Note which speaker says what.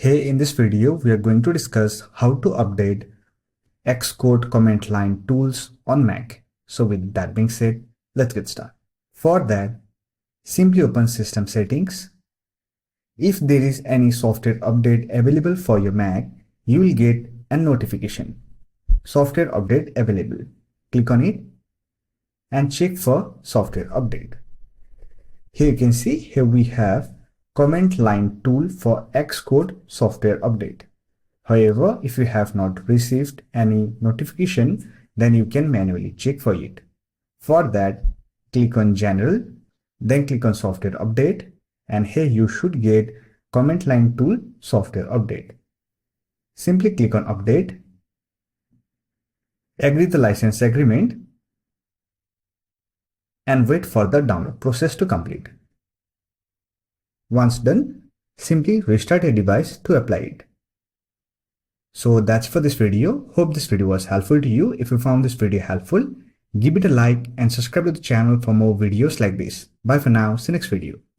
Speaker 1: Hey, in this video, we are going to discuss how to update xCode command line tools on Mac. So with that being said, let's get started. For that, simply open System Settings. If there is any software update available for your Mac, you will get a notification. Software update available. Click on it and check for software update. Here you can see, here we have command line tool for xCode software update. However, if you have not received any notification, then you can manually check for it. For that, click on General, then click on Software Update, and here you should get command line tool software update. Simply click on Update, agree the license agreement, and wait for the download process to complete. Once done, simply restart your device to apply it. So that's for this video. Hope this video was helpful to you. If you found this video helpful, give it a like and subscribe to the channel for more videos like this. Bye for now. See you next video.